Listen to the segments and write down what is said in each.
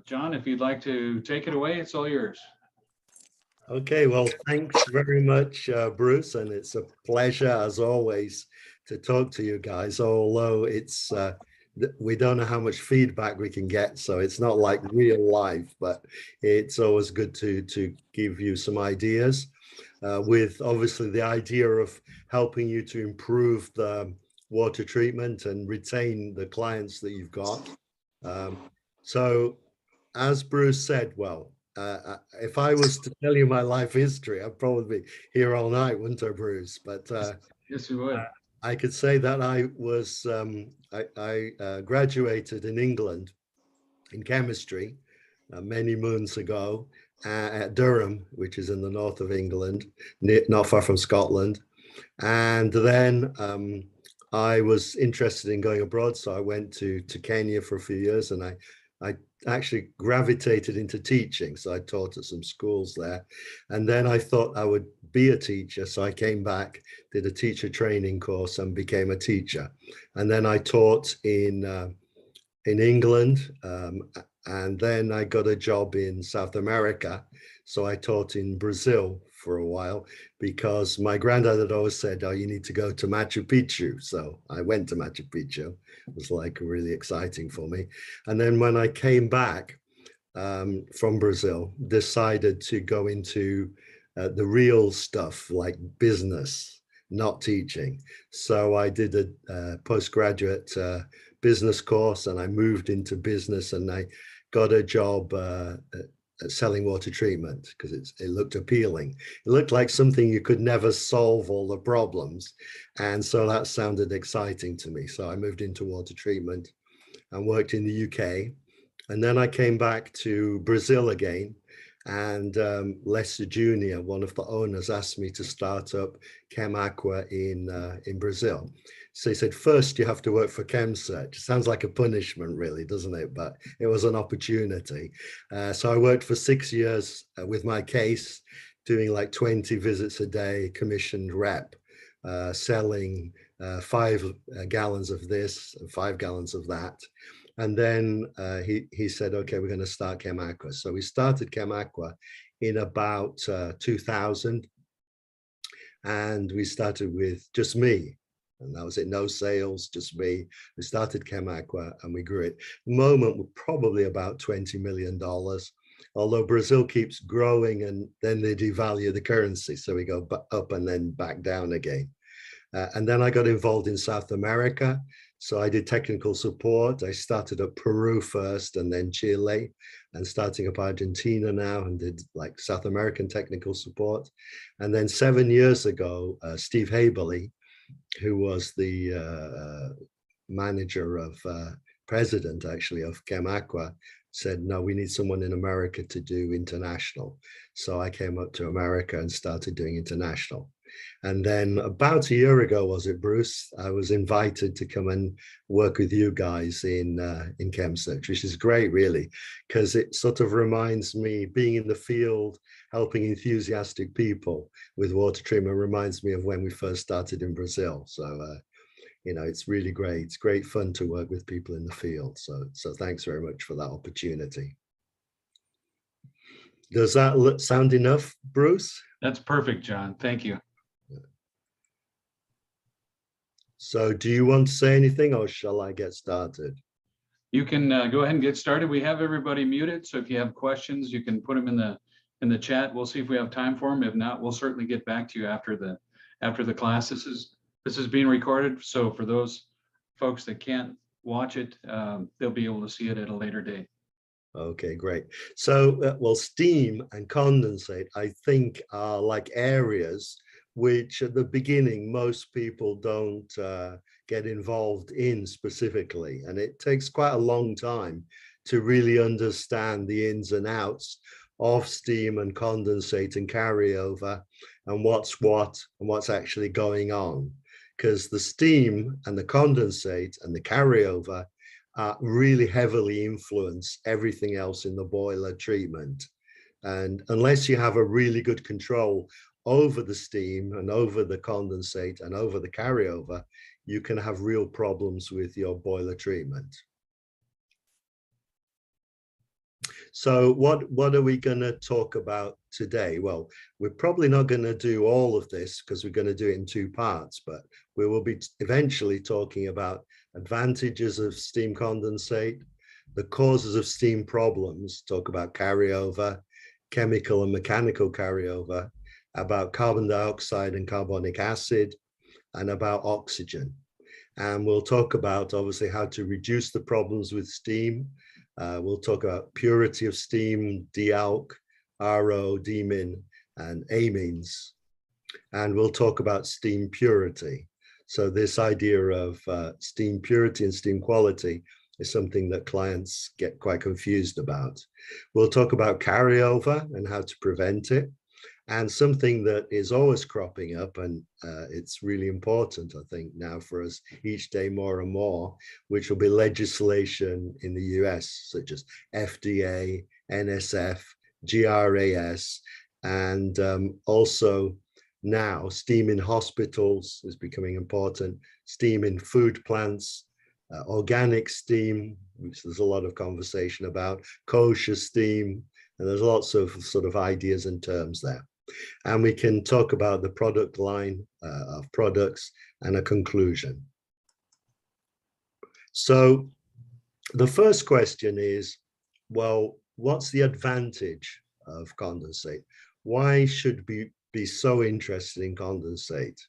John, if you'd like to take it away, it's all yours. Okay, well, thanks very much, Bruce, and it's a pleasure as always to talk to you guys, although we don't know how much feedback we can get, so it's not like real life, but it's always good to give you some ideas with obviously the idea of helping you to improve the water treatment and retain the clients that you've got. So as Bruce said, well, if I was to tell you my life history, I'd probably be here all night, wouldn't I, Bruce? But yes, you would. I could say that I graduated in England in chemistry many moons ago at Durham, which is in the north of England, not far from Scotland. And then I was interested in going abroad, so I went to Kenya for a few years, and I actually gravitated into teaching. So I taught at some schools there. And then I thought I would be a teacher. So I came back, did a teacher training course and became a teacher. And then I taught in England. And then I got a job in South America. So I taught in Brazil for a while because my granddad had always said, oh, you need to go to Machu Picchu. So I went to Machu Picchu. It was like really exciting for me. And then when I came back from Brazil, decided to go into the real stuff like business, not teaching. So I did a postgraduate business course and I moved into business and I got a job selling water treatment because it looked appealing. It looked like something you could never solve all the problems. And so that sounded exciting to me. So I moved into water treatment and worked in the UK. And then I came back to Brazil again. And Lester Jr., one of the owners, asked me to start up Chem Aqua in Brazil. So he said, first you have to work for ChemSearch. Sounds like a punishment really, doesn't it? But it was an opportunity. So I worked for 6 years with my case, doing like 20 visits a day, commissioned rep, selling 5 gallons of this and 5 gallons of that. And then he said, okay, we're going to start Chem Aqua. So we started Chem Aqua in about 2000. And we started with just me. And that was it, no sales, just me. We started Chem Aqua and we grew it. The moment we're probably about $20 million, although Brazil keeps growing and then they devalue the currency. So we go up and then back down again. And then I got involved in South America. So I did technical support. I started at Peru first and then Chile and starting up Argentina now and did like South American technical support. And then 7 years ago, Steve Haberly, who was the manager of president actually of Chem Aqua, said, no, we need someone in America to do international. So I came up to America and started doing international. And then about a year ago, was it, Bruce? I was invited to come and work with you guys in ChemSearch, which is great, really, because it sort of reminds me, being in the field, helping enthusiastic people with water treatment reminds me of when we first started in Brazil. So, you know, it's really great. It's great fun to work with people in the field. So thanks very much for that opportunity. Does that sound enough, Bruce? That's perfect, John. Thank you. So do you want to say anything or shall I get started? You can go ahead and get started. We have everybody muted. So if you have questions, you can put them in the chat. We'll see if we have time for them. If not, we'll certainly get back to you after the class. This is being recorded. So for those folks that can't watch it, they'll be able to see it at a later date. Okay, great. So, well, steam and condensate, I think, are like areas which at the beginning, most people don't get involved in specifically. And it takes quite a long time to really understand the ins and outs of steam and condensate and carryover and what's what and what's actually going on. Because the steam and the condensate and the carryover really heavily influence everything else in the boiler treatment. And unless you have a really good control over the steam and over the condensate and over the carryover, you can have real problems with your boiler treatment. So what are we going to talk about today? Well, we're probably not going to do all of this because we're going to do it in two parts, but we will be eventually talking about advantages of steam condensate, the causes of steam problems, talk about carryover, chemical and mechanical carryover, about carbon dioxide and carbonic acid, and about oxygen. And we'll talk about obviously how to reduce the problems with steam. We'll talk about purity of steam, dealc, RO, demin, and amines. And we'll talk about steam purity. So this idea of steam purity and steam quality is something that clients get quite confused about. We'll talk about carryover and how to prevent it. And something that is always cropping up, and it's really important, I think, now for us each day more and more, which will be legislation in the US, such as FDA, NSF, GRAS, and also now steam in hospitals is becoming important, steam in food plants, organic steam, which there's a lot of conversation about, kosher steam, and there's lots of sort of ideas and terms there. And we can talk about the product line of products and a conclusion. So the first question is, well, what's the advantage of condensate? Why should we be so interested in condensate?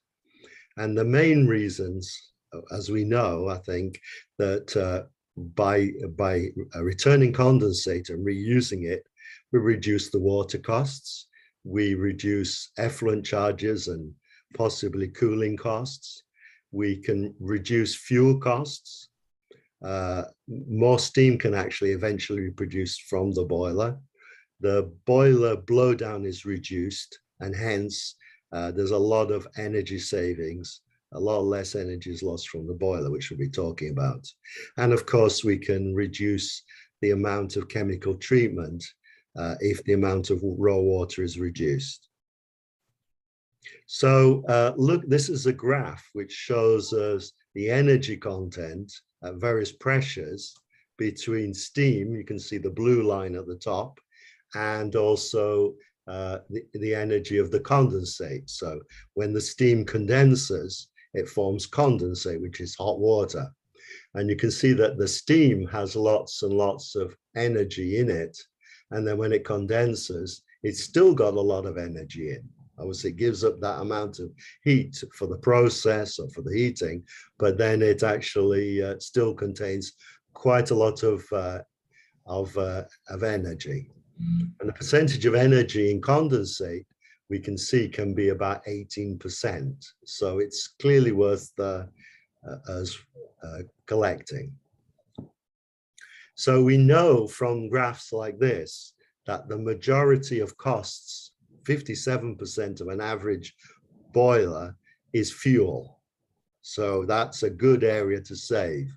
And the main reasons, as we know, I think, that by returning condensate and reusing it, we reduce the water costs. We reduce effluent charges and possibly cooling costs. We can reduce fuel costs. More steam can actually eventually be produced from the boiler. The boiler blowdown is reduced, and hence there's a lot of energy savings. A lot less energy is lost from the boiler, which we'll be talking about. And of course, we can reduce the amount of chemical treatment if the amount of raw water is reduced. So look, this is a graph which shows us the energy content at various pressures between steam, you can see the blue line at the top, and also the energy of the condensate. So when the steam condenses, it forms condensate, which is hot water. And you can see that the steam has lots and lots of energy in it. And then when it condenses, it's still got a lot of energy in. Obviously, it gives up that amount of heat for the process or for the heating, but then it actually still contains quite a lot of energy. And the percentage of energy in condensate, we can see, can be about 18%. So it's clearly worth us collecting. So we know from graphs like this that the majority of costs, 57% of an average boiler, is fuel. So that's a good area to save.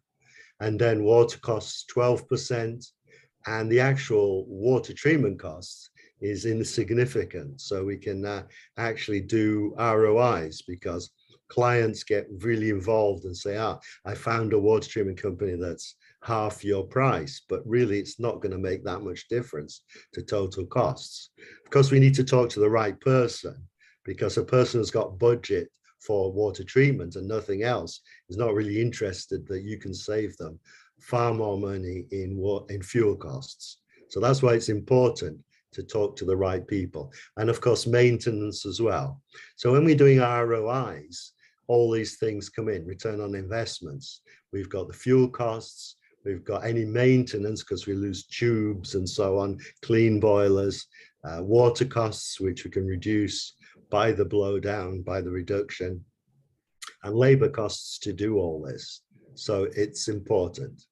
And then water costs 12%, and the actual water treatment costs is insignificant. So we can actually do ROIs, because clients get really involved and say, I found a water treatment company that's half your price, but really it's not going to make that much difference to total costs. Of course, we need to talk to the right person, because a person who's got budget for water treatment and nothing else is not really interested that you can save them far more money in fuel costs. So that's why it's important to talk to the right people. And of course, maintenance as well. So when we're doing ROIs, all these things come in: return on investments. We've got the fuel costs, we've got any maintenance, because we lose tubes and so on, clean boilers, water costs, which we can reduce by the blowdown, by the reduction, and labor costs to do all this. So it's important.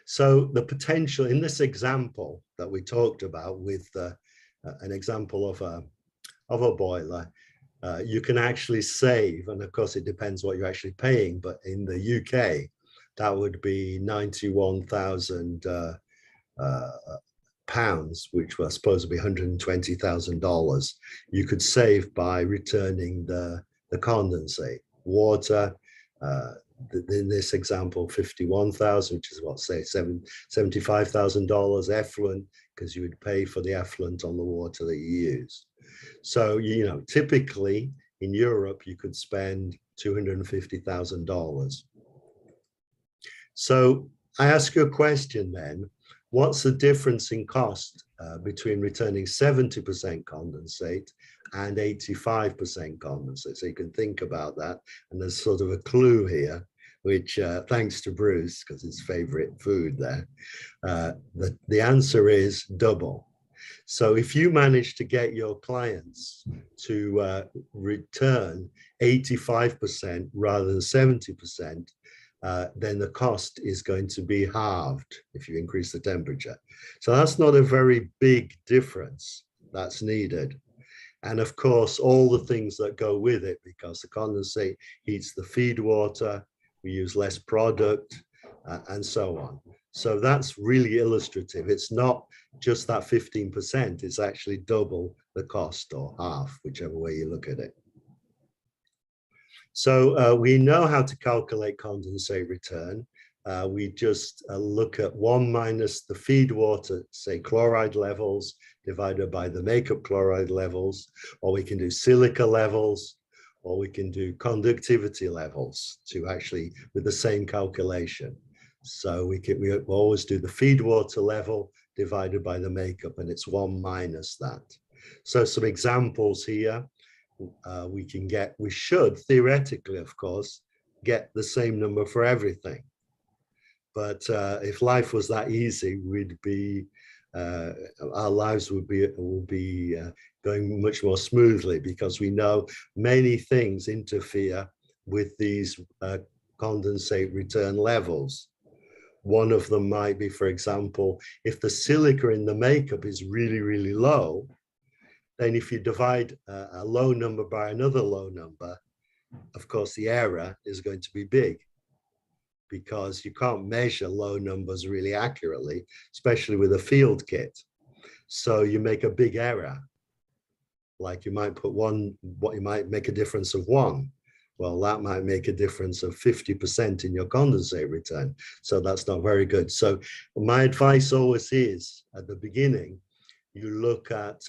So the potential in this example that we talked about, with an example of a boiler, you can actually save, and of course it depends what you're actually paying, but in the UK, that would be 91,000 pounds, which was supposed to be $120,000. You could save by returning the condensate, water, in this example, 51,000, which is what, say, $75,000 effluent, because you would pay for the effluent on the water that you use. So, you know, typically in Europe, you could spend $250,000. So I ask you a question then, what's the difference in cost between returning 70% condensate and 85% condensate? So you can think about that. And there's sort of a clue here, which thanks to Bruce, because it's favorite food there, the answer is double. So if you manage to get your clients to return 85% rather than 70%, then the cost is going to be halved if you increase the temperature. So that's not a very big difference that's needed. And of course, all the things that go with it, because the condensate heats the feed water, we use less product, and so on. So that's really illustrative. It's not just that 15%, it's actually double the cost or half, whichever way you look at it. So we know how to calculate condensate return. We just look at 1 minus the feed water, say chloride levels, divided by the makeup chloride levels, or we can do silica levels, or we can do conductivity levels to actually with the same calculation. So we always do the feed water level divided by the makeup, and it's 1 minus that. So some examples here. We should theoretically, of course, get the same number for everything. But if life was that easy, we'd be, our lives would be going much more smoothly, because we know many things interfere with these condensate return levels. One of them might be, for example, if the silica in the makeup is really, really low, then if you divide a low number by another low number, of course, the error is going to be big, because you can't measure low numbers really accurately, especially with a field kit. So you make a big error. Like you might put you might make a difference of 1. Well, that might make a difference of 50% in your condensate return. So that's not very good. So my advice always is, at the beginning, you look at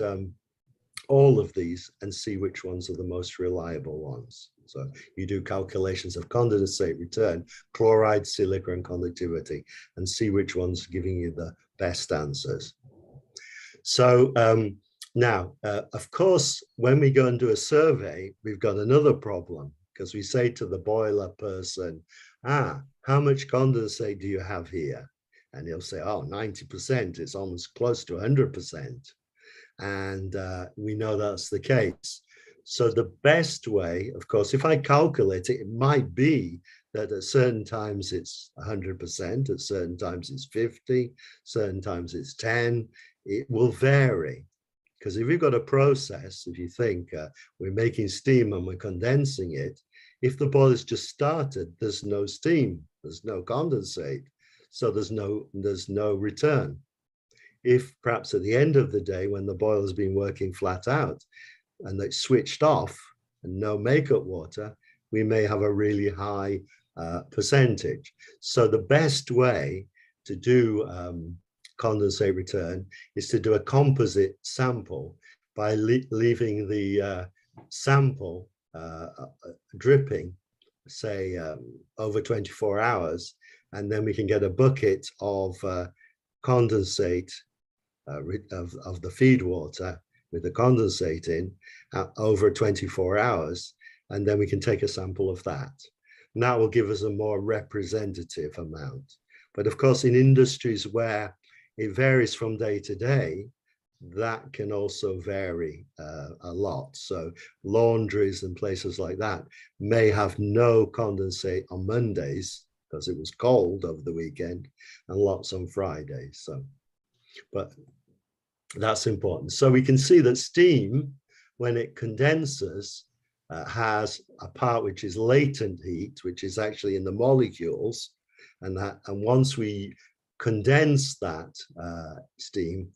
all of these and see which ones are the most reliable ones. So you do calculations of condensate return, chloride, silica, and conductivity, and see which one's giving you the best answers. So now, of course, when we go and do a survey, we've got another problem, because we say to the boiler person, how much condensate do you have here? And he'll say, oh, 90%, it's almost close to 100%. And we know that's the case. So the best way, of course, if I calculate it, it might be that at certain times it's 100%, at certain times it's 50, certain times it's 10. It will vary. Because if you've got a process, if you think we're making steam and we're condensing it, if the boiler's just started, there's no steam, there's no condensate, so there's no return. If perhaps at the end of the day, when the boiler's been working flat out and it's switched off and no makeup water, we may have a really high percentage. So the best way to do condensate return is to do a composite sample by leaving the sample dripping, say over 24 hours, and then we can get a bucket of condensate of the feed water with the condensate in over 24 hours, and then we can take a sample of that. And that will give us a more representative amount. But of course, in industries where it varies from day to day, that can also vary a lot. So laundries and places like that may have no condensate on Mondays because it was cold over the weekend, and lots on Fridays. So, but that's important. So we can see that steam, when it condenses, has a part which is latent heat, which is actually in the molecules, and once we condense that steam,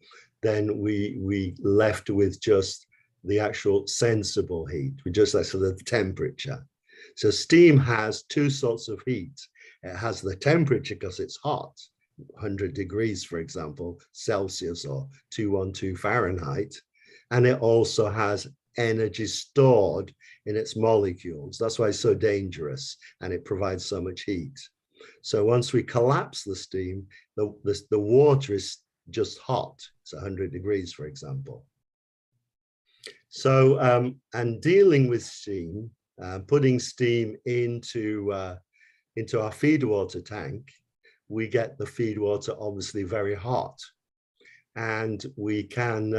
then we left with just the actual sensible heat. We just left with the temperature. So steam has two sorts of heat. It has the temperature because it's hot, 100 degrees, for example, Celsius or 212 Fahrenheit. And it also has energy stored in its molecules. That's why it's so dangerous and it provides so much heat. So once we collapse the steam, the water is just hot. It's 100 degrees, for example. So, and dealing with steam, putting steam into our feed water tank, we get the feed water obviously very hot, and we can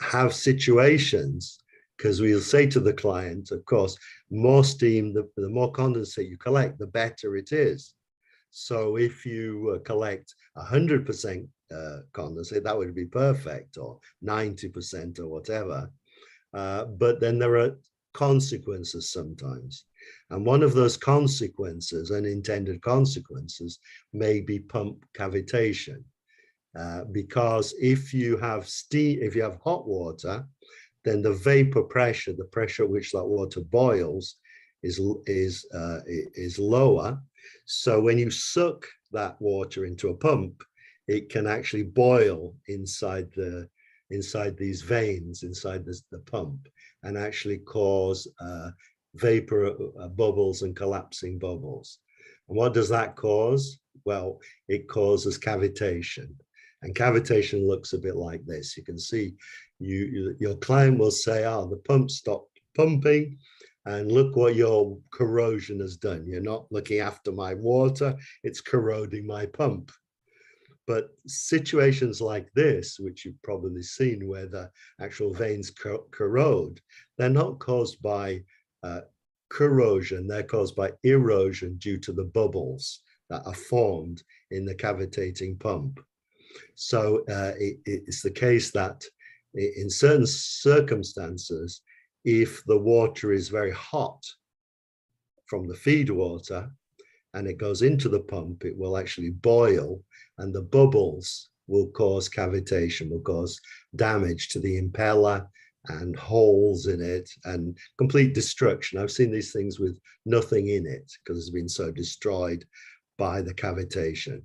have situations, because we'll say to the client, of course, more steam, the more condensate you collect, the better it is. So if you collect 100% condensate, that would be perfect, or 90% or whatever. But then there are consequences sometimes. And one of those consequences, unintended consequences, may be pump cavitation. Because if you have steam, if you have hot water, then the vapor pressure, the pressure at which that water boils, is lower. So when you suck that water into a pump, it can actually boil inside these veins, inside the pump, and actually cause vapor bubbles and collapsing bubbles. And what does that cause? Well, it causes cavitation. And cavitation looks a bit like this. You can see your client will say, oh, the pump stopped pumping, and look what your corrosion has done. You're not looking after my water, it's corroding my pump. But situations like this, which you've probably seen, where the actual veins corrode, they're not caused by corrosion, they're caused by erosion due to the bubbles that are formed in the cavitating pump. So it's the case that in certain circumstances, if the water is very hot from the feed water and it goes into the pump, it will actually boil, and the bubbles will cause cavitation, will cause damage to the impeller and holes in it and complete destruction. I've seen these things with nothing in it because it's been so destroyed by the cavitation.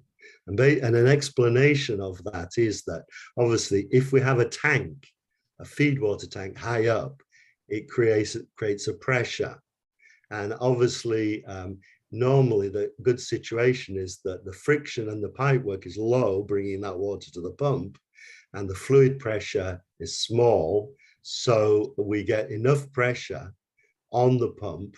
And an explanation of that is that obviously if we have a tank, a feed water tank high up, it creates a pressure. And obviously, normally the good situation is that the friction and the pipework is low, bringing that water to the pump, and the fluid pressure is small. So we get enough pressure on the pump.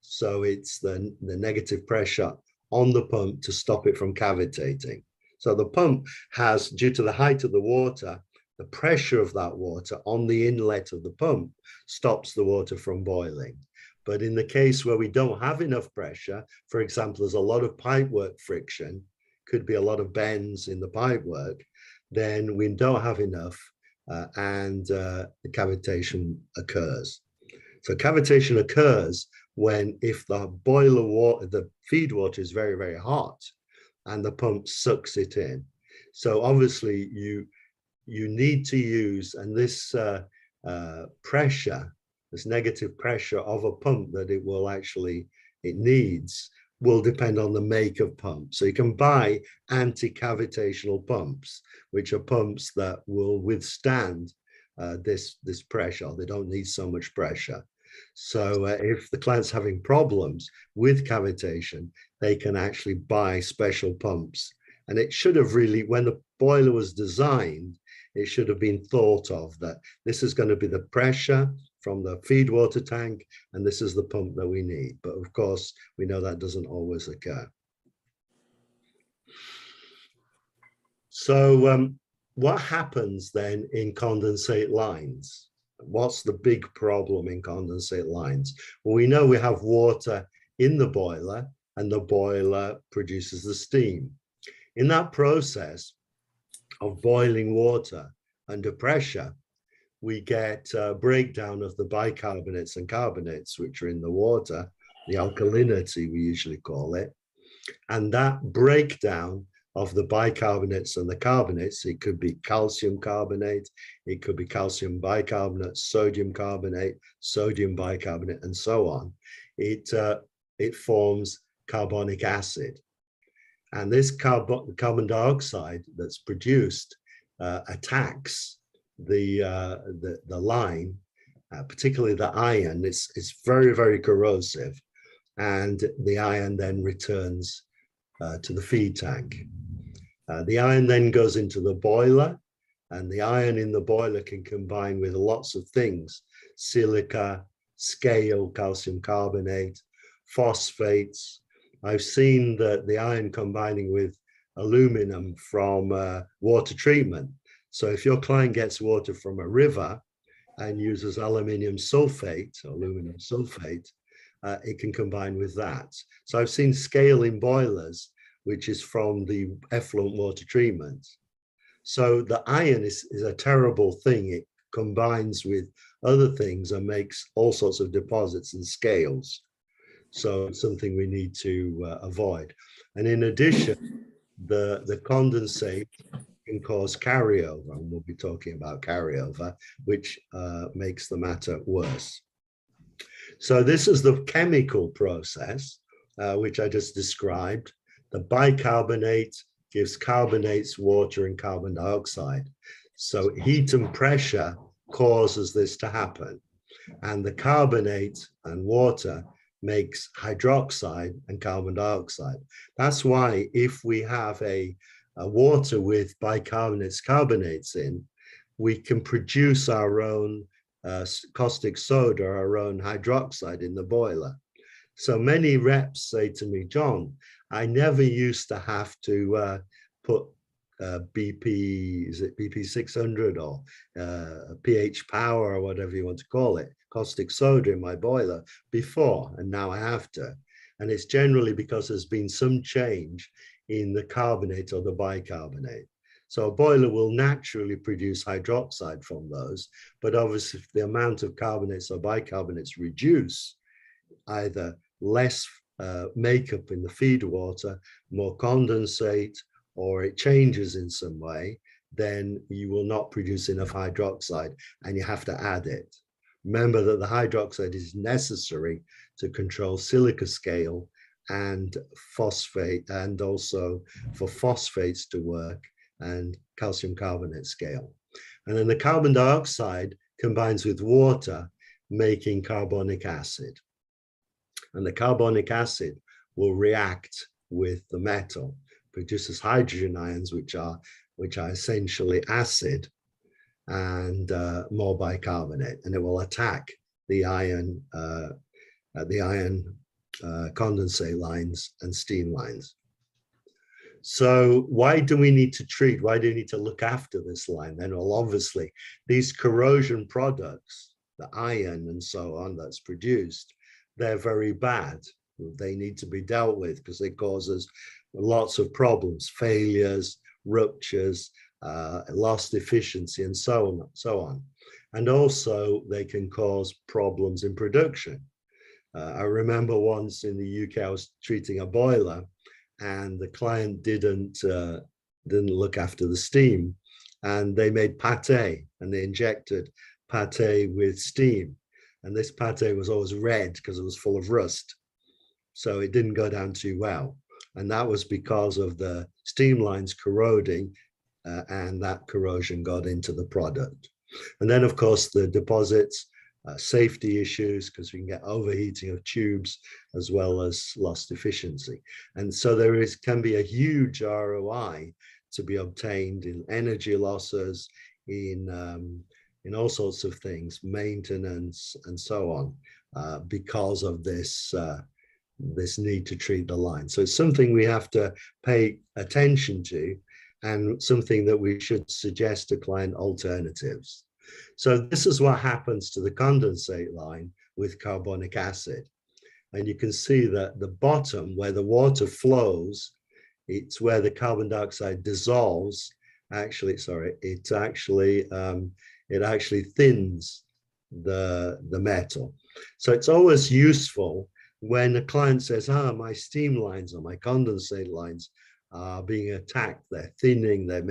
So it's the negative pressure on the pump to stop it from cavitating. So the pump has, due to the height of the water, the pressure of that water on the inlet of the pump stops the water from boiling. But in the case where we don't have enough pressure, for example, there's a lot of pipework friction, could be a lot of bends in the pipework, then we don't have enough and the cavitation occurs. So cavitation occurs when, if the boiler water, the feed water is very, very hot and the pump sucks it in. So obviously you need to use, and this pressure, this negative pressure of a pump that it needs will depend on the make of pump. So you can buy anti-cavitational pumps, which are pumps that will withstand this pressure. They don't need so much pressure. So if the client's having problems with cavitation, they can actually buy special pumps. And it should have really, when the boiler was designed, it should have been thought of that this is going to be the pressure from the feed water tank, and this is the pump that we need. But of course, we know that doesn't always occur. So what happens then in condensate lines? What's the big problem in condensate lines? Well, we know we have water in the boiler, and the boiler produces the steam. In that process of boiling water under pressure, we get a breakdown of the bicarbonates and carbonates, which are in the water, the alkalinity we usually call it. And that breakdown of the bicarbonates and the carbonates. It could be calcium carbonate, it could be calcium bicarbonate, sodium carbonate, sodium bicarbonate, and so on. It forms carbonic acid. And this carbon dioxide that's produced attacks the line, particularly the iron. It's very, very corrosive. And the iron then returns to the feed tank. The iron then goes into the boiler, and the iron in the boiler can combine with lots of things: silica, scale, calcium carbonate, phosphates. I've seen the iron combining with aluminum from water treatment. So if your client gets water from a river and uses aluminum sulfate, aluminum sulfate, it can combine with that. So I've seen scale in boilers, which is from the effluent water treatment. So the iron is a terrible thing. It combines with other things and makes all sorts of deposits and scales. So it's something we need to avoid. And in addition, the condensate can cause carryover, and we'll be talking about carryover, which makes the matter worse. So this is the chemical process, which I just described. The bicarbonate gives carbonates, water, and carbon dioxide. So heat and pressure causes this to happen. And the carbonate and water makes hydroxide and carbon dioxide. That's why if we have a water with bicarbonates, carbonates in, we can produce our own caustic soda, our own hydroxide in the boiler. So many reps say to me, John, I never used to have to put BP 600 or pH power or whatever you want to call it, caustic soda in my boiler before, and now I have to. And it's generally because there's been some change in the carbonate or the bicarbonate. So a boiler will naturally produce hydroxide from those, but obviously if the amount of carbonates or bicarbonates reduce, either less makeup in the feed water, more condensate, or it changes in some way, then you will not produce enough hydroxide and you have to add it. Remember that the hydroxide is necessary to control silica scale and phosphate, and also for phosphates to work and calcium carbonate scale. And then the carbon dioxide combines with water, making carbonic acid. And the carbonic acid will react with the metal, produces hydrogen ions, which are essentially acid and more bicarbonate, and it will attack the iron condensate lines and steam lines. So why do we need to treat? Why do we need to look after this line then? Well, obviously, these corrosion products, the iron and so on that's produced, they're very bad. They need to be dealt with because it causes lots of problems, failures, ruptures, lost efficiency, and so on. And also they can cause problems in production. I remember once in the UK, I was treating a boiler and the client didn't look after the steam, and they made pate and they injected pate with steam. And this pate was always red because it was full of rust. So it didn't go down too well. And that was because of the steam lines corroding, and that corrosion got into the product. And then, of course, the deposits, safety issues, because we can get overheating of tubes as well as lost efficiency. And so there can be a huge ROI to be obtained in energy losses, in all sorts of things, maintenance, and so on, because of this need to treat the line. So it's something we have to pay attention to, and something that we should suggest to client alternatives. So this is what happens to the condensate line with carbonic acid. And you can see that the bottom, where the water flows, it's where the carbon dioxide dissolves. It actually thins the metal. So it's always useful when a client says, my steam lines or my condensate lines are being attacked, they're thinning, they're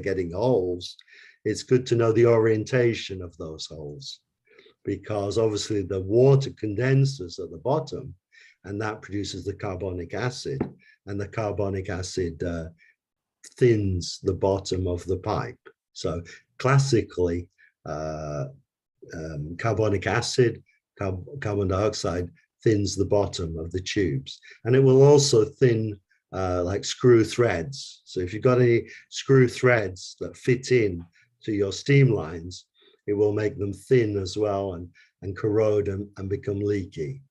getting holes, it's good to know the orientation of those holes, because obviously the water condenses at the bottom and that produces the carbonic acid, and the carbonic acid thins the bottom of the pipe. So classically, carbonic acid, carbon dioxide thins the bottom of the tubes, and it will also thin like screw threads. So if you've got any screw threads that fit in to your steam lines, it will make them thin as well and corrode and become leaky.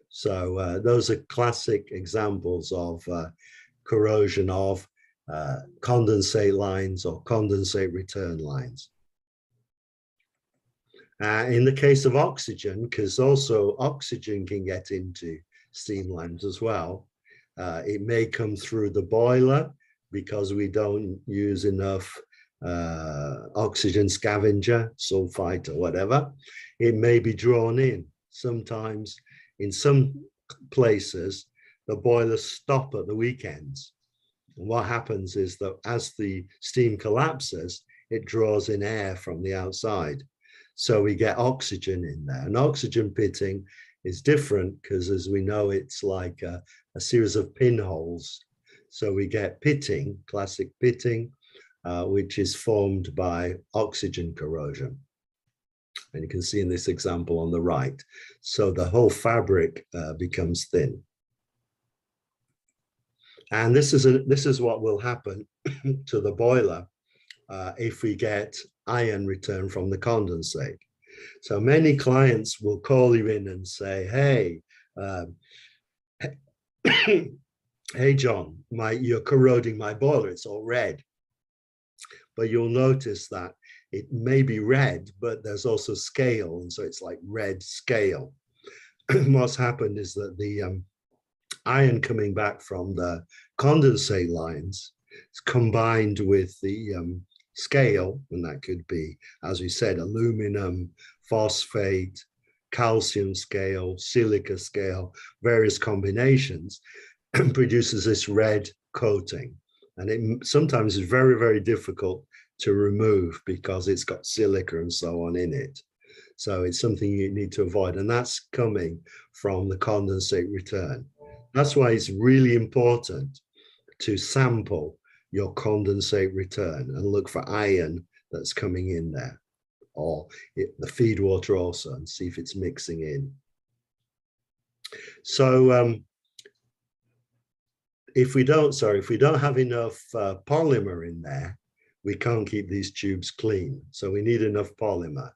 So those are classic examples of corrosion of condensate lines or condensate return lines. In the case of oxygen, because also oxygen can get into steam lines as well, it may come through the boiler because we don't use enough oxygen scavenger, sulfite or whatever. It may be drawn in. Sometimes in some places, the boilers stop at the weekends. And what happens is that as the steam collapses, it draws in air from the outside. So we get oxygen in there. And oxygen pitting is different because, as we know, it's like a series of pinholes. So we get pitting, classic pitting, which is formed by oxygen corrosion. And you can see in this example on the right. So the whole fabric becomes thin. And this is what will happen to the boiler if we get ion return from the condensate. So many clients will call you in and say, hey, hey, John, you're corroding my boiler, it's all red. But you'll notice that it may be red, but there's also scale, and so it's like red scale. What's happened is that the ion coming back from the condensate lines is combined with the scale, and that could be, as we said, aluminum, phosphate, calcium scale, silica scale, various combinations, and produces this red coating. And it sometimes is very, very difficult to remove because it's got silica and so on in it. So it's something you need to avoid, and that's coming from the condensate return. That's why it's really important to sample your condensate return and look for iron that's coming in there, or the feed water also, and see if it's mixing in. So if we don't have enough polymer in there, we can't keep these tubes clean. So we need enough polymer.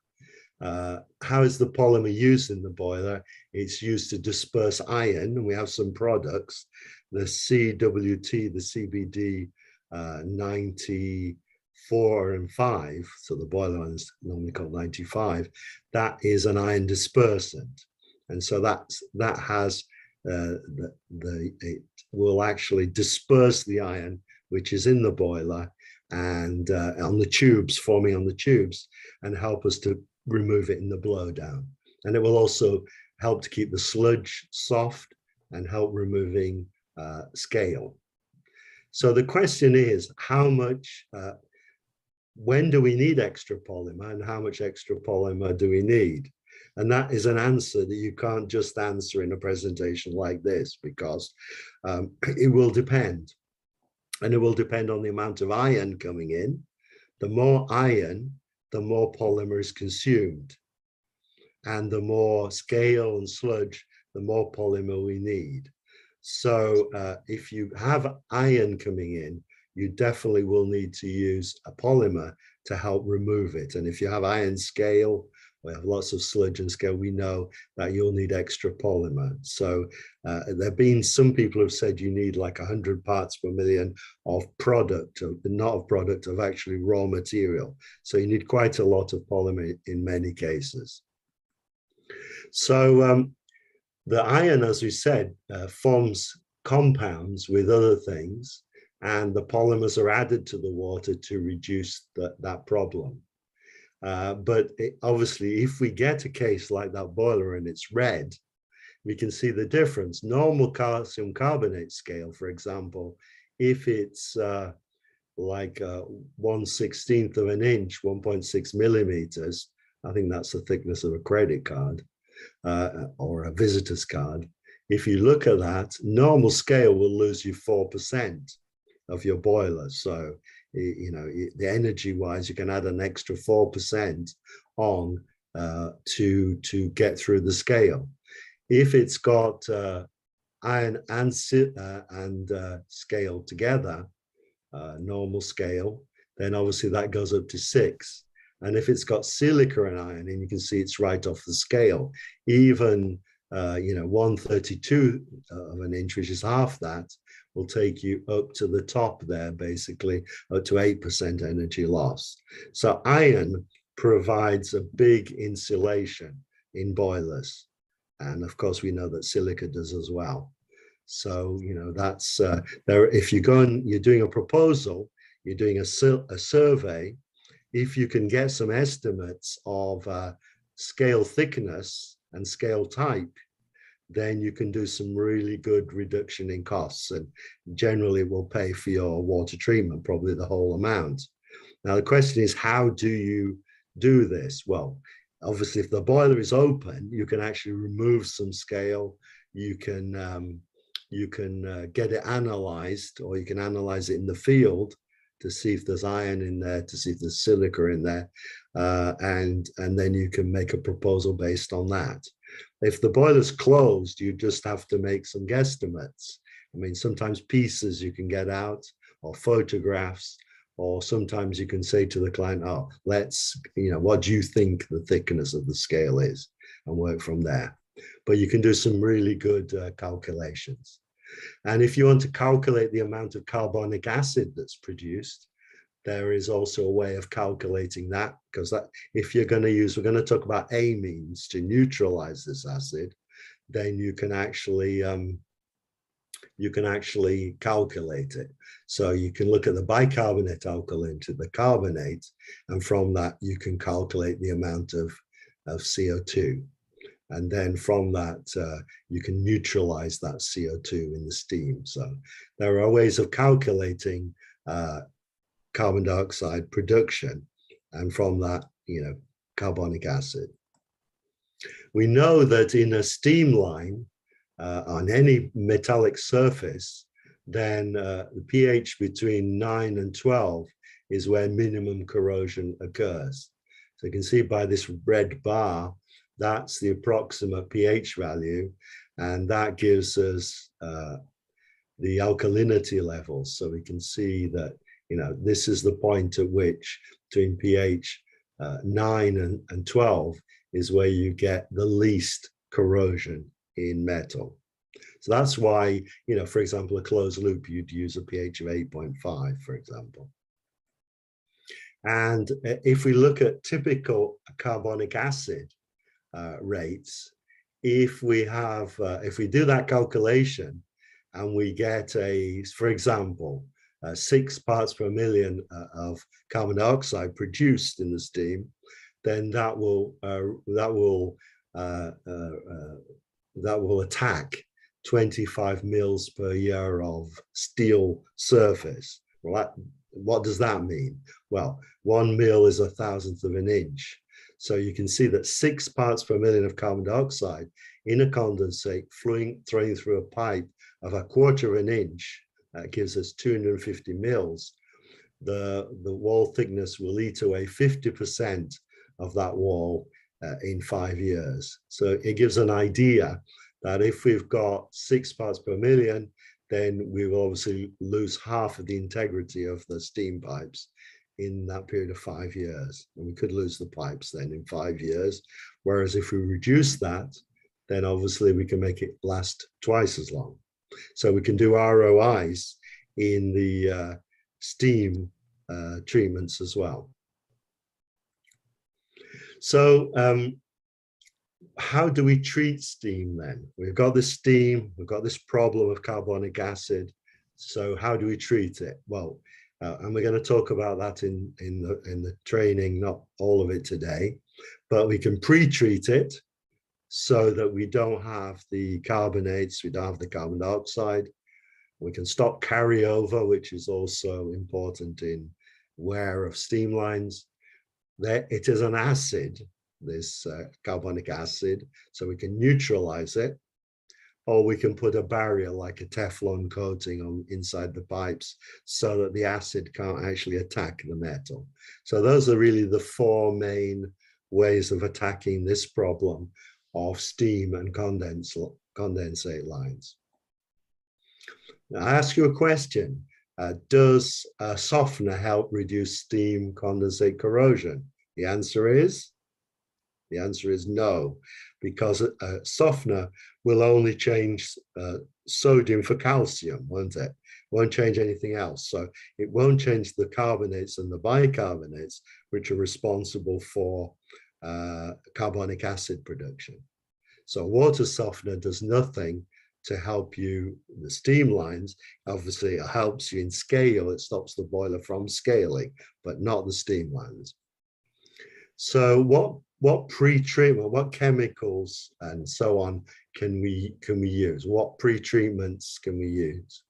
How is the polymer used in the boiler? It's used to disperse iron, and we have some products, the CWT, the CBD 94 and 5, so the boiler one is normally called 95, that is an iron dispersant. And so that has, it will actually disperse the iron, which is in the boiler, and on the tubes, forming on the tubes, and help us to remove it in the blowdown. And it will also help to keep the sludge soft and help removing scale. So the question is, how much, when do we need extra polymer, and how much extra polymer do we need? And that is an answer that you can't just answer in a presentation like this, because it will depend. And it will depend on the amount of iron coming in. The more iron, the more polymer is consumed. And the more scale and sludge, the more polymer we need. So if you have iron coming in, you definitely will need to use a polymer to help remove it. And if you have iron scale, we have lots of sludge and scale, we know that you'll need extra polymer. So there have been some people who've said you need like 100 parts per million of product, not of product, of actually raw material. So you need quite a lot of polymer in many cases. So the iron, as we said, forms compounds with other things, and the polymers are added to the water to reduce that problem. But obviously, if we get a case like that boiler and it's red, we can see the difference. Normal calcium carbonate scale, for example, If it's like 1/16 of an inch, 1.6 millimeters, I think that's the thickness of a credit card or a visitor's card. If you look at that, normal scale will lose you 4% of your boiler. So, you know, the energy wise, you can add an extra 4% on to get through the scale. If it's got iron and scale together, normal scale, then obviously that goes up to 6. And if it's got silica and iron, and you can see it's right off the scale, even you know, 1/32 of an inch, which is half that, will take you up to the top there, basically up to 8% energy loss. So iron provides a big insulation in boilers, and of course we know that silica does as well. So, you know, that's there. If you go and you're doing a proposal, you're doing a survey, if you can get some estimates of scale thickness and scale type, then you can do some really good reduction in costs, and generally it will pay for your water treatment, probably the whole amount. Now, the question is, how do you do this? Well, obviously, if the boiler is open, you can actually remove some scale. You can get it analyzed, or you can analyze it in the field to see if there's iron in there, to see if there's silica in there, and then you can make a proposal based on that. If the boiler's closed, you just have to make some guesstimates. I mean, sometimes pieces you can get out, or photographs, or sometimes you can say to the client, oh, let's, you know, what do you think the thickness of the scale is, and work from there. But you can do some really good calculations. And if you want to calculate the amount of carbonic acid that's produced, there is also a way of calculating that, because that, if you're going to use, we're going to talk about amines to neutralize this acid, then you can actually calculate it. So you can look at the bicarbonate alkaline to the carbonate, and from that you can calculate the amount of CO2. And then from that, you can neutralize that CO2 in the steam. So there are ways of calculating carbon dioxide production, and from that, you know, carbonic acid. We know that in a steam line, on any metallic surface, then the pH between 9 and 12 is where minimum corrosion occurs. So you can see by this red bar, that's the approximate pH value, and that gives us the alkalinity levels. So we can see that, you know, this is the point at which between pH 9 and 12 is where you get the least corrosion in metal. So that's why, you know, for example, a closed loop, you'd use a pH of 8.5, for example. And if we look at typical carbonic acid rates, if we do that calculation and we get for example, 6 parts per million of carbon dioxide produced in the steam, then that will attack 25 mils per year of steel surface. Well, what does that mean? Well, 1 mil is 1,000th of an inch. So you can see that 6 parts per million of carbon dioxide in a condensate flowing through a pipe of 1/4 of an inch gives us 250 mils. The wall thickness will eat away 50% of that wall in 5 years. So it gives an idea that if we've got 6 parts per million, then we will obviously lose half of the integrity of the steam pipes in that period of 5 years. And we could lose the pipes then in 5 years. Whereas if we reduce that, then obviously we can make it last twice as long. So we can do ROIs in the steam treatments as well. So how do we treat steam then? We've got this steam, we've got this problem of carbonic acid. So how do we treat it? Well, and we're going to talk about that in the training, not all of it today, but we can pre-treat it so that we don't have the carbonates, we don't have the carbon dioxide. We can stop carryover, which is also important in wear of steam lines. It is an acid, this carbonic acid, so we can neutralize it, or we can put a barrier like a Teflon coating on inside the pipes so that the acid can't actually attack the metal. So those are really the four main ways of attacking this problem of steam and condensate lines. Now, I ask you a question. Does a softener help reduce steam condensate corrosion? The answer is no, because a softener will only change sodium for calcium, won't it? Won't change anything else. So it won't change the carbonates and the bicarbonates, which are responsible for carbonic acid production. So water softener does nothing to help you, the steam lines. Obviously, it helps you in scale. It stops the boiler from scaling, but not the steam lines. So what pre-treatment, what chemicals and so on can we use? What pre-treatments can we use?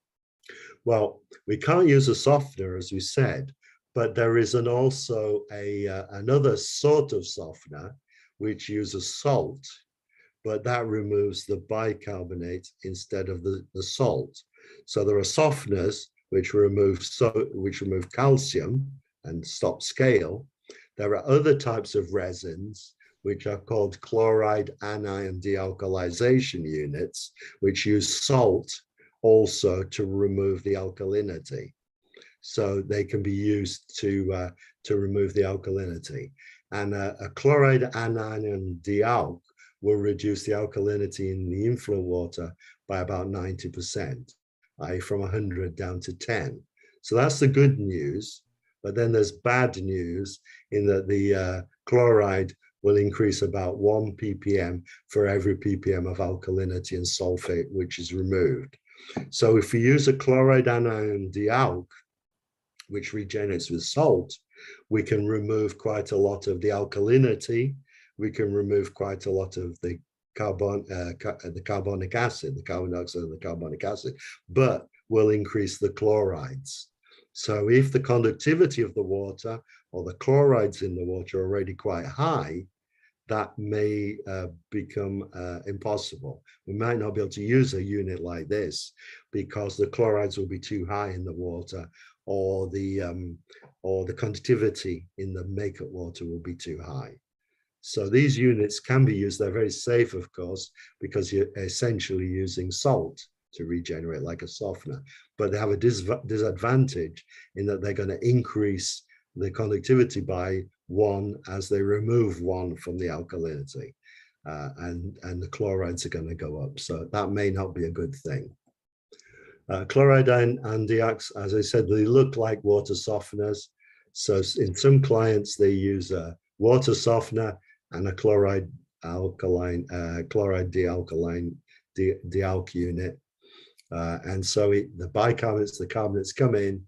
Well, we can't use a softener, as we said, but there is also another sort of softener which uses salt, but that removes the bicarbonate instead of the salt. So there are softeners which remove calcium and stop scale. There are other types of resins which are called chloride anion dealkalization units, which use salt also to remove the alkalinity. So they can be used to remove the alkalinity. And a chloride anion dealk will reduce the alkalinity in the influent water by about 90%, i.e. from 100 down to 10. So that's the good news. But then there's bad news in that the chloride will increase about 1 ppm for every ppm of alkalinity and sulfate which is removed. So if we use a chloride anion dealk, which regenerates with salt, we can remove quite a lot of the alkalinity. We can remove quite a lot of the carbonic acid, the carbon dioxide and the carbonic acid, but will increase the chlorides. So if the conductivity of the water or the chlorides in the water are already quite high, that may become impossible. We might not be able to use a unit like this because the chlorides will be too high in the water, or the conductivity in the makeup water will be too high. So these units can be used. They're very safe, of course, because you're essentially using salt to regenerate like a softener, but they have a disadvantage in that they're going to increase the conductivity by 1 as they remove 1 from the alkalinity, and the chlorides are going to go up. So that may not be a good thing. Chloride and dealks, as I said, they look like water softeners. So in some clients, they use a water softener and a chloride dealkaline dealk unit. And so the bicarbonates, the carbonates come in,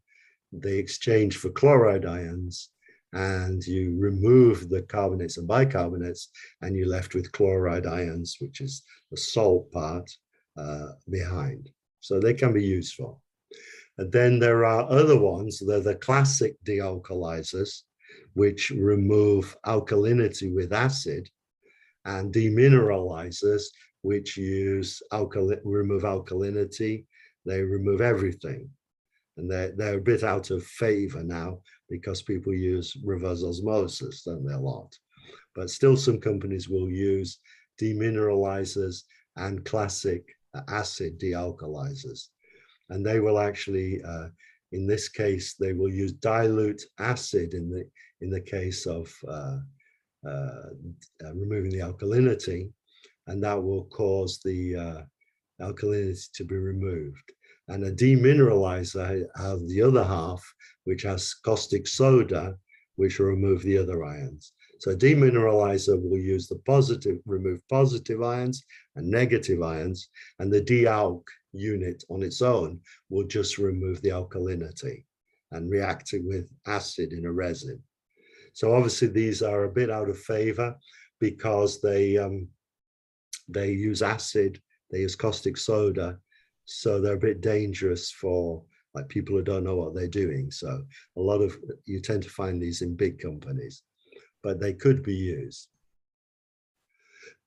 they exchange for chloride ions, and you remove the carbonates and bicarbonates, and you're left with chloride ions, which is the salt part behind. So they can be useful. And then there are other ones, they're the classic dealkalizers, which remove alkalinity with acid, and demineralizers, which remove alkalinity. They remove everything. And they're a bit out of favor now because people use reverse osmosis, don't they, a lot? But still some companies will use demineralizers and classic acid dealkalizers. And they will actually, in this case, they will use dilute acid in the case of removing the alkalinity, and that will cause the alkalinity to be removed. And a demineralizer has the other half, which has caustic soda, which will remove the other ions. So a demineralizer will use remove positive ions and negative ions, and the dealk unit on its own will just remove the alkalinity and react it with acid in a resin. So obviously these are a bit out of favor because they use acid, they use caustic soda, So they're a bit dangerous for like people who don't know what they're doing. So a lot of, you tend to find these in big companies, but they could be used.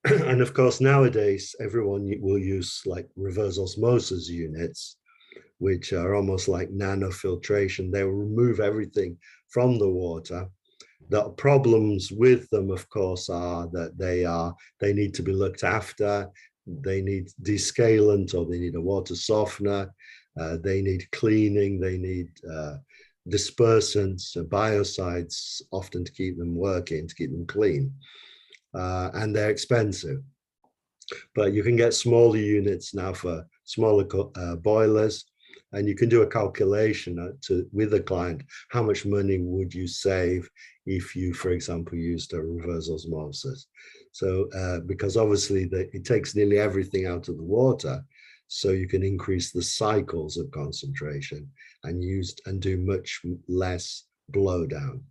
And of course, nowadays, everyone will use like reverse osmosis units, which are almost like nanofiltration. They will remove everything from the water. The problems with them, of course, are that they need to be looked after. They need descalant, or they need a water softener. They need cleaning. They need dispersants, biocides, often to keep them working, to keep them clean. And they're expensive. But you can get smaller units now for smaller boilers, and you can do a calculation with a client, how much money would you save if you, for example, used a reverse osmosis. So because obviously it takes nearly everything out of the water, so you can increase the cycles of concentration and do much less blowdown.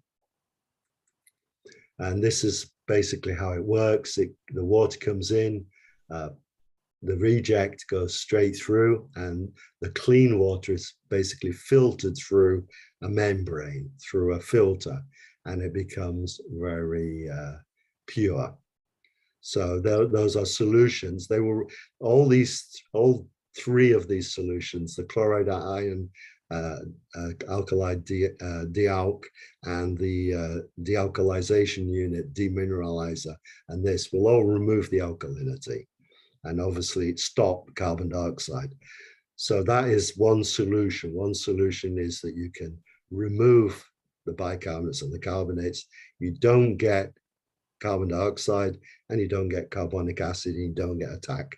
And this is basically how it works. The water comes in, the reject goes straight through, and the clean water is basically filtered through a membrane, through a filter, and it becomes very pure. So those are solutions. They were all three of these solutions: the chloride ion, alkali dealk, and the dealkalization unit, demineralizer, and this will all remove the alkalinity, and obviously stop carbon dioxide. So that is one solution. One solution is that you can remove the bicarbonates and the carbonates. You don't get carbon dioxide, and you don't get carbonic acid, and you don't get attack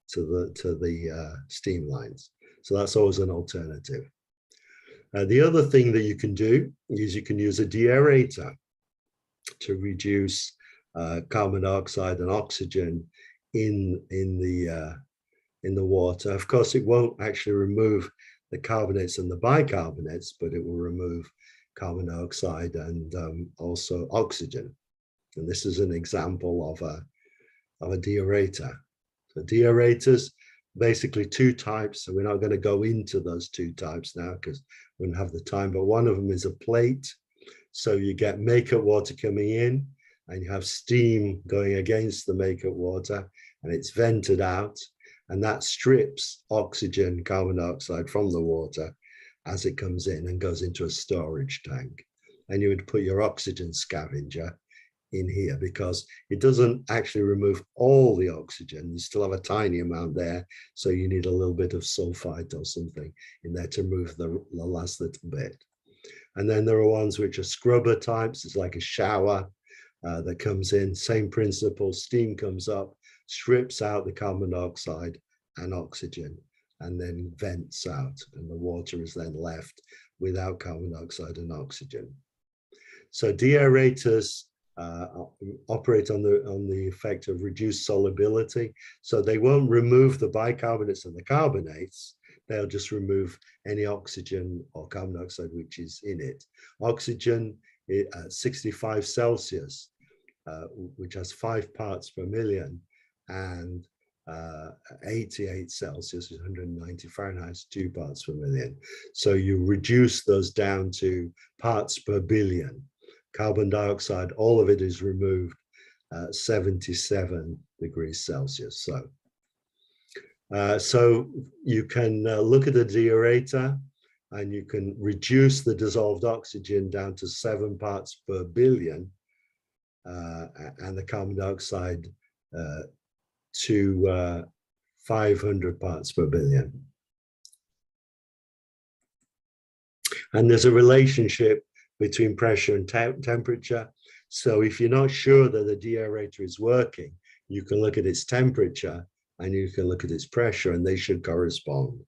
to the steam lines. So that's always an alternative. The other thing that you can do is you can use a deaerator to reduce carbon dioxide and oxygen in the water. Of course, it won't actually remove the carbonates and the bicarbonates, but it will remove carbon dioxide and also oxygen. And this is an example of a deaerator. So deaerators, basically two types, and we're not going to go into those two types now because we don't have the time, but one of them is a plate. So you get makeup water coming in, and you have steam going against the makeup water, and it's vented out, and that strips oxygen, carbon dioxide from the water as it comes in and goes into a storage tank. And you would put your oxygen scavenger in here because it doesn't actually remove all the oxygen. You still have a tiny amount there, so you need a little bit of sulfite or something in there to remove the last little bit. And then there are ones which are scrubber types. It's like a shower that comes in, same principle. Steam comes up, strips out the carbon dioxide and oxygen, and then vents out, and the water is then left without carbon dioxide and oxygen. So deaerators operate on the effect of reduced solubility. So they won't remove the bicarbonates and the carbonates. They'll just remove any oxygen or carbon dioxide which is in it. Oxygen at 65 Celsius, which has 5 parts per million, and 88 Celsius, 190 Fahrenheit, 2 parts per million. So you reduce those down to parts per billion. Carbon dioxide, all of it is removed at 77 degrees Celsius. So you can look at a deaerator, and you can reduce the dissolved oxygen down to 7 parts per billion, and the carbon dioxide to 500 parts per billion. And there's a relationship between pressure and temperature. So if you're not sure that the deaerator is working, you can look at its temperature and you can look at its pressure, and they should correspond.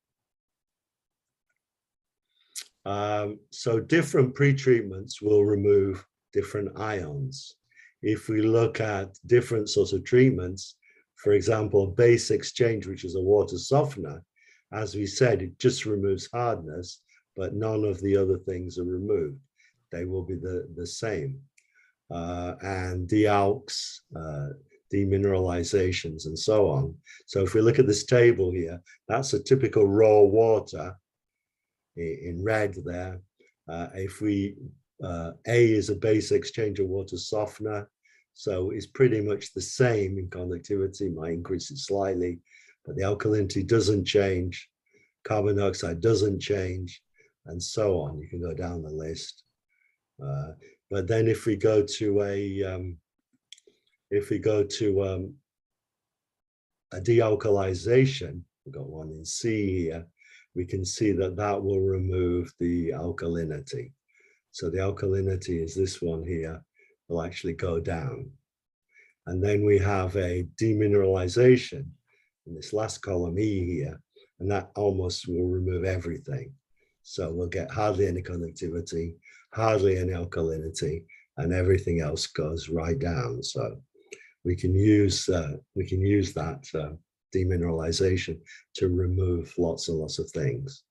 So different pretreatments will remove different ions. If we look at different sorts of treatments, for example, base exchange, which is a water softener, as we said, it just removes hardness, but none of the other things are removed. They will be the same. And dealks, demineralizations, and so on. So if we look at this table here, that's a typical raw water in red there. If we, A is a base exchange of water softener, so it's pretty much the same in conductivity, might increase it slightly, but the alkalinity doesn't change, carbon dioxide doesn't change, and so on. You can go down the list. But then if we go to a dealkalization, we've got one in C here, we can see that that will remove the alkalinity. So the alkalinity is this one here, will actually go down. And then we have a demineralization in this last column E here, and that almost will remove everything. So we'll get hardly any conductivity, hardly any alkalinity, and everything else goes right down. So we can use that demineralization to remove lots and lots of things.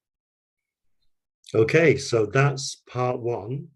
Okay, so that's part one.